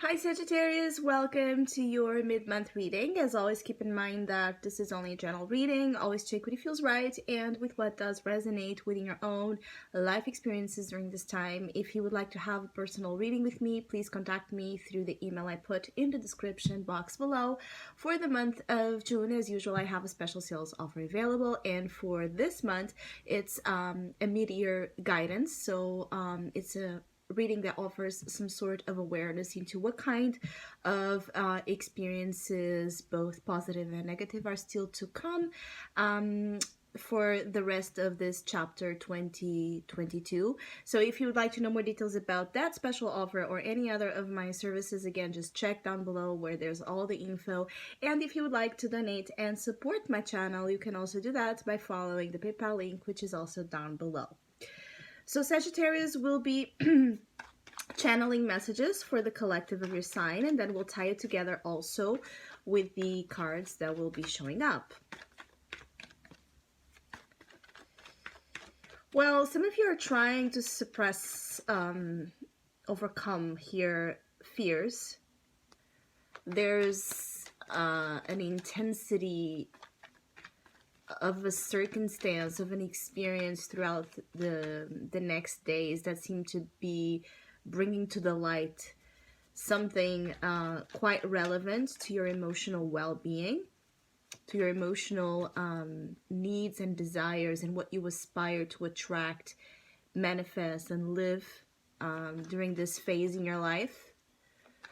Hi Sagittarius, welcome to your mid-month reading. As always, keep in mind that this is only a general reading. Always check what feels right and with what does resonate within your own life experiences during this time. If you would like to have a personal reading with me, please contact me through the email I put in the description box below. For the month of June, as usual, I have a special sales offer available, and for this month, it's a mid-year guidance. So it's a reading that offers some sort of awareness into what kind of experiences, both positive and negative, are still to come for the rest of this chapter 2022. So if you would like to know more details about that special offer or any other of my services, again, just check down below where there's all the info. And if you would like to donate and support my channel, you can also do that by following the PayPal link, which is also down below. So Sagittarius will be channeling messages for the collective of your sign, and then we'll tie it together also with the cards that will be showing up. Well, some of you are trying to suppress, overcome here fears. There's an intensity of a circumstance, of an experience throughout the next days that seem to be bringing to the light something quite relevant to your emotional well-being, to your emotional needs and desires, and what you aspire to attract, manifest, and live during this phase in your life.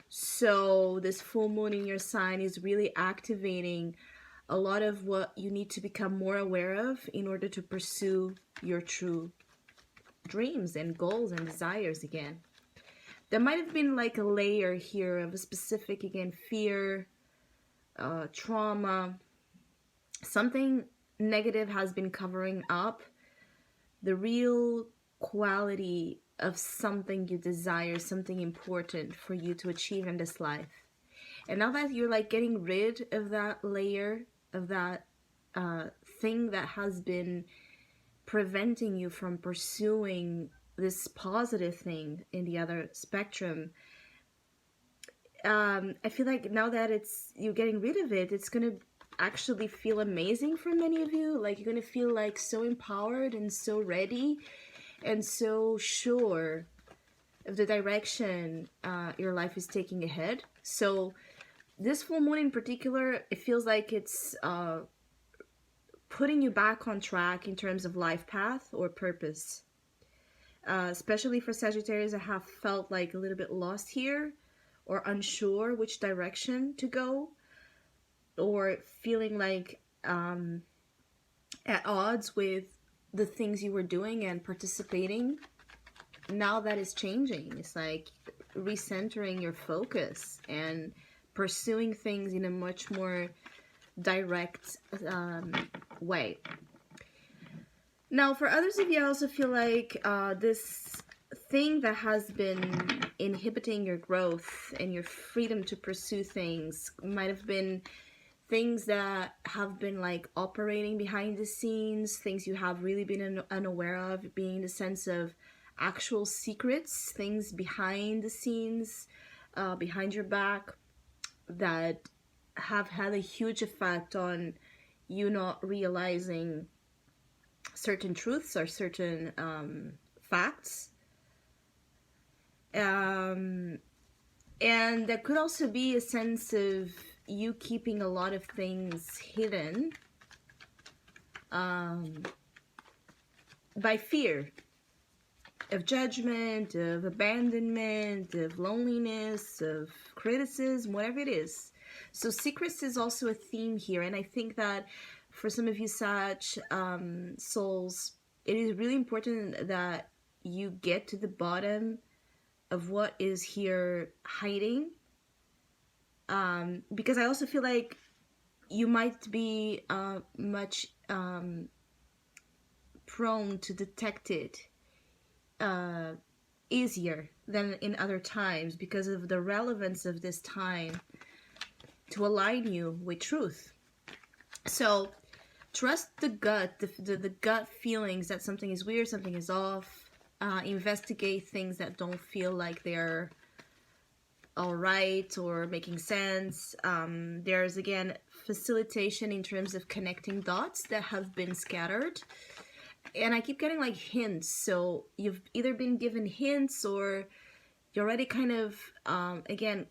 So this full moon in your sign is really activating a lot of what you need to become more aware of in order to pursue your true dreams and goals and desires again. There might have been like a layer here of a specific, again, fear, trauma. Something negative has been covering up the real quality of something you desire, something important for you to achieve in this life. And now that you're like getting rid of that layer, of that thing that has been preventing you from pursuing this positive thing in the other spectrum, I feel like now that you're getting rid of it, it's gonna actually feel amazing for many of you. Like you're gonna feel like so empowered and so ready and so sure of the direction your life is taking ahead. So this full moon in particular, it feels like it's putting you back on track in terms of life path or purpose. Especially for Sagittarius, I have felt like a little bit lost here, or unsure which direction to go, or feeling like at odds with the things you were doing and participating. Now that is changing. It's like recentering your focus and pursuing things in a much more direct way. Now, for others of you, I also feel like this thing that has been inhibiting your growth and your freedom to pursue things might have been things that have been like operating behind the scenes, things you have really been unaware of, being in the sense of actual secrets, things behind the scenes, behind your back, that have had a huge effect on you not realizing certain truths or certain facts. And there could also be a sense of you keeping a lot of things hidden by fear of judgment, of abandonment, of loneliness, of criticism, whatever it is. So secrets is also a theme here, and I think that for some of you Sag souls, it is really important that you get to the bottom of what is here hiding, because I also feel like you might be much prone to detect it easier than in other times because of the relevance of this time to align you with truth. So trust the gut, the gut feelings that something is weird, something is off. Investigate things that don't feel like they're all right or making sense. There's again facilitation in terms of connecting dots that have been scattered. And I keep getting like hints. So you've either been given hints or you already kind of, again,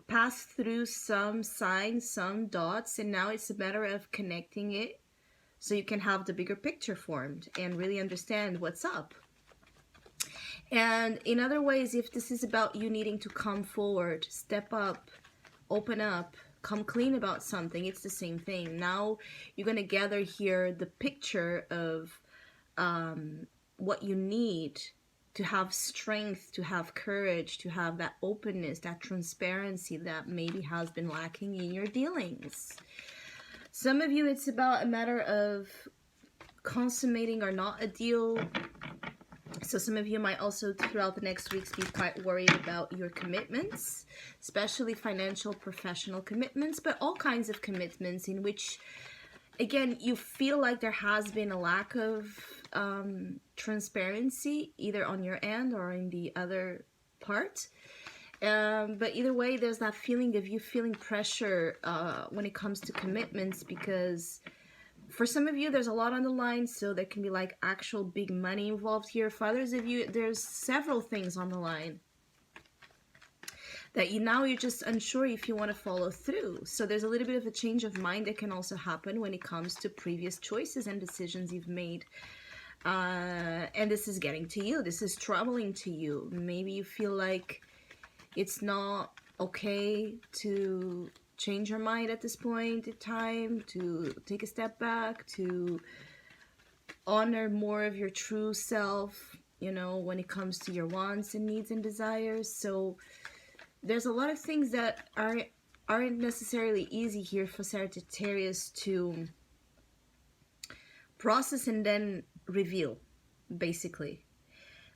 passed through some signs, some dots, and now it's a matter of connecting it so you can have the bigger picture formed and really understand what's up. And in other ways, if this is about you needing to come forward, step up, open up, come clean about something, it's the same thing. Now you're going to gather here the picture of what you need to have strength, to have courage, to have that openness, that transparency that maybe has been lacking in your dealings. Some of you, it's about a matter of consummating or not a deal. So some of you might also throughout the next weeks be quite worried about your commitments, especially financial, professional commitments, but all kinds of commitments in which, again, you feel like there has been a lack of transparency either on your end or in the other part. But either way, there's that feeling of you feeling pressure when it comes to commitments, because for some of you, there's a lot on the line, so there can be like actual big money involved here. For others of you, there's several things on the line that you're just unsure if you want to follow through. So there's a little bit of a change of mind that can also happen when it comes to previous choices and decisions you've made. And this is getting to you. This is troubling to you. Maybe you feel like it's not okay to change your mind at this point in time, to take a step back, to honor more of your true self, you know, when it comes to your wants and needs and desires. So there's a lot of things that aren't necessarily easy here for Sagittarius to process and then reveal, basically.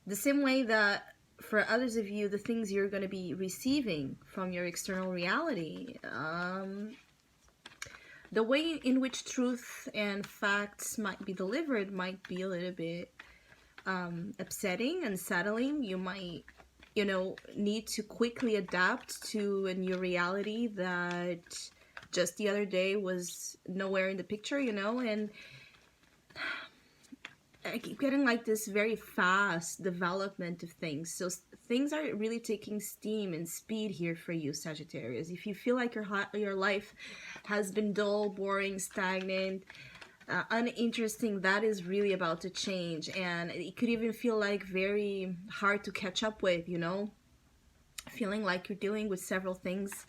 The same way that for others of you, the things you're going to be receiving from your external reality, the way in which truth and facts might be delivered might be a little bit upsetting, unsettling. You might, you know, need to quickly adapt to a new reality that just the other day was nowhere in the picture, you know, and I keep getting like this very fast development of things. So things are really taking steam and speed here for you, Sagittarius. If you feel like your life has been dull, boring, stagnant, uninteresting, that is really about to change. And it could even feel like very hard to catch up with, you know, feeling like you're dealing with several things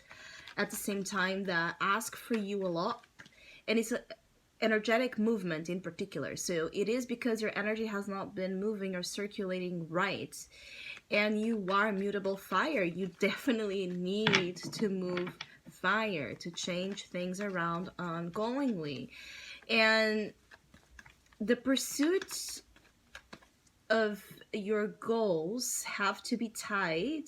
at the same time that ask for you a lot. And it's a energetic movement in particular. So it is because your energy has not been moving or circulating right, and you are mutable fire. You definitely need to move fire to change things around ongoingly. And the pursuit of your goals have to be tied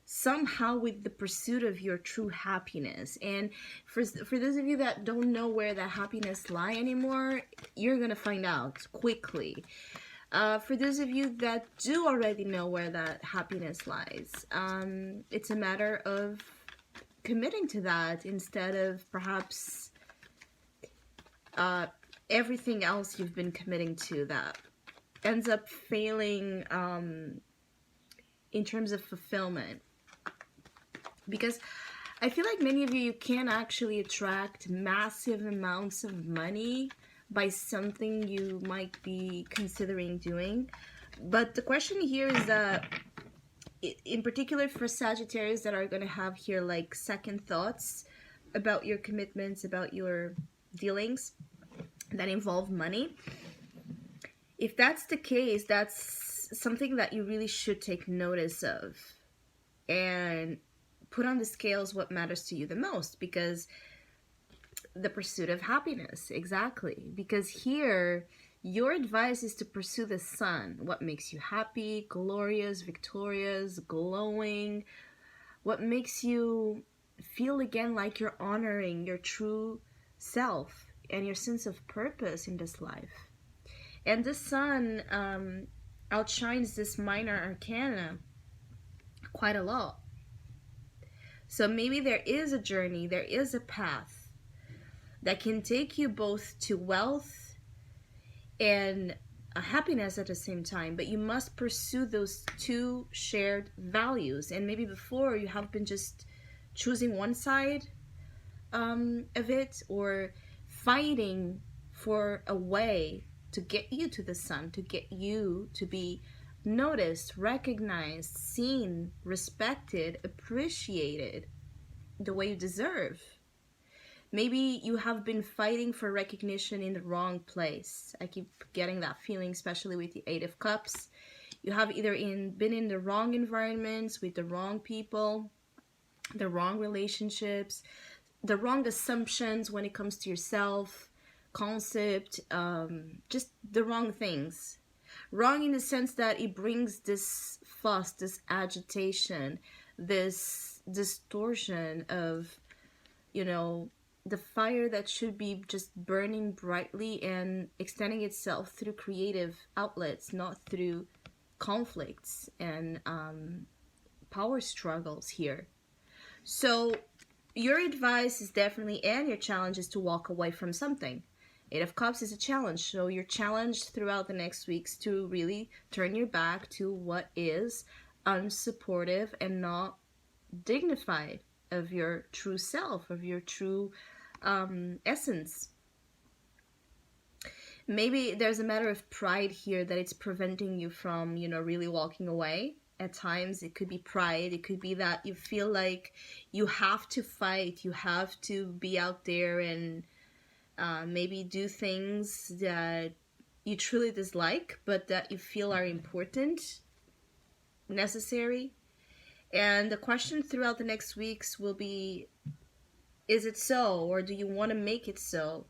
somehow with the pursuit of your true happiness. And for those of you that don't know where that happiness lies anymore, you're gonna find out quickly. For those of you that do already know where that happiness lies, it's a matter of committing to that instead of perhaps everything else you've been committing to that ends up failing in terms of fulfillment. Because I feel like many of you can actually attract massive amounts of money by something you might be considering doing. But the question here is that, in particular for Sagittarius that are going to have here like second thoughts about your commitments, about your dealings that involve money, if that's the case, that's something that you really should take notice of and put on the scales what matters to you the most, because the pursuit of happiness, exactly. Because here, your advice is to pursue the sun. What makes you happy, glorious, victorious, glowing? What makes you feel again like you're honoring your true self and your sense of purpose in this life? And the sun outshines this minor arcana quite a lot. So maybe there is a journey, there is a path that can take you both to wealth and happiness at the same time, but you must pursue those two shared values. And maybe before you have been just choosing one side of it, or fighting for a way to get you to the sun, to get you to be noticed, recognized, seen, respected, appreciated the way you deserve. Maybe you have been fighting for recognition in the wrong place. I keep getting that feeling, especially with the Eight of Cups. You have either been in the wrong environments, with the wrong people, the wrong relationships, the wrong assumptions when it comes to yourself, concept, just the wrong things. Wrong in the sense that it brings this fuss, this agitation, this distortion of, the fire that should be just burning brightly and extending itself through creative outlets, not through conflicts and power struggles here. So your advice is definitely, and your challenge is to walk away from something. Eight of Cups is a challenge, so you're challenged throughout the next weeks to really turn your back to what is unsupportive and not dignified of your true self, of your true essence. Maybe there's a matter of pride here that it's preventing you from, really walking away. At times it could be pride, it could be that you feel like you have to fight, you have to be out there and maybe do things that you truly dislike, but that you feel are important, necessary. And the question throughout the next weeks will be, is it so, or do you want to make it so?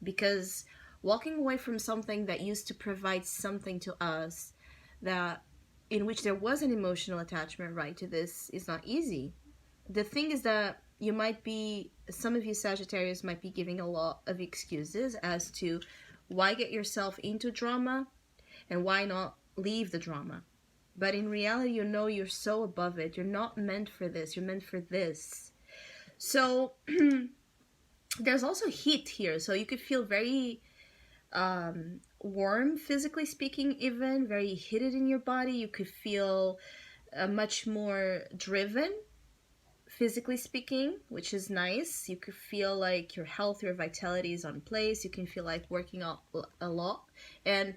Because walking away from something that used to provide something to us, that in which there was an emotional attachment, right, to this, is not easy. The thing is that some of you Sagittarius might be giving a lot of excuses as to why get yourself into drama and why not leave the drama. But in reality, you're so above it. You're not meant for this. You're meant for this. So there's also heat here. So you could feel very warm, physically speaking, even very heated in your body. You could feel much more driven, physically speaking, which is nice. You could feel like your health, your vitality is on place. You can feel like working out a lot. And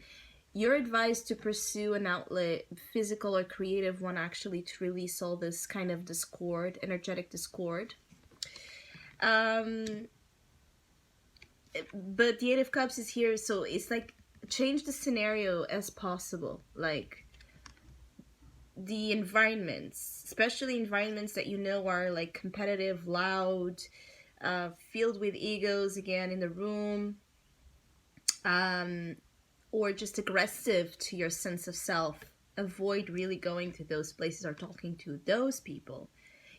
you're advised to pursue an outlet, physical or creative one, actually, to release all this kind of discord, energetic discord. But the Eight of Cups is here, so it's like change the scenario as possible. Like the environments, especially environments that are like competitive, loud, filled with egos again in the room, or just aggressive to your sense of self. Avoid really going to those places or talking to those people,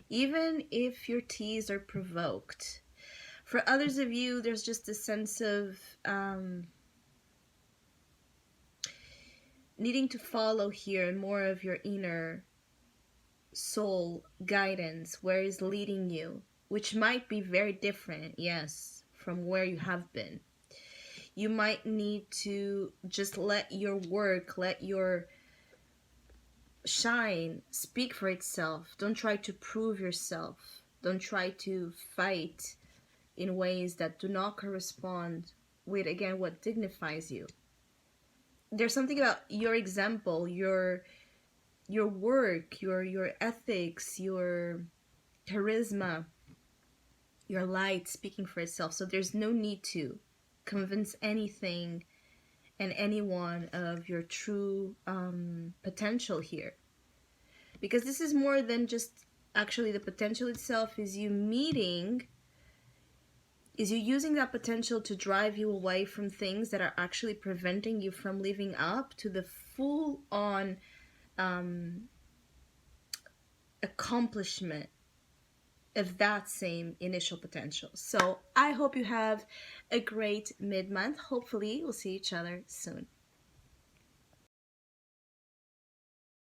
even if your teased or provoked. For others of you, there's just a sense of needing to follow here more of your inner soul guidance, where it's leading you, which might be very different, yes, from where you have been. You might need to just let your work, let your shine speak for itself. Don't try to prove yourself. Don't try to fight in ways that do not correspond with, again, what dignifies you. There's something about your example, your work, your ethics, your charisma, your light speaking for itself. So there's no need to convince anything and anyone of your true potential here. Because this is more than just actually the potential itself. Is you using that potential to drive you away from things that are actually preventing you from living up to the full-on accomplishment of that same initial potential. So I hope you have a great mid-month. Hopefully we'll see each other soon.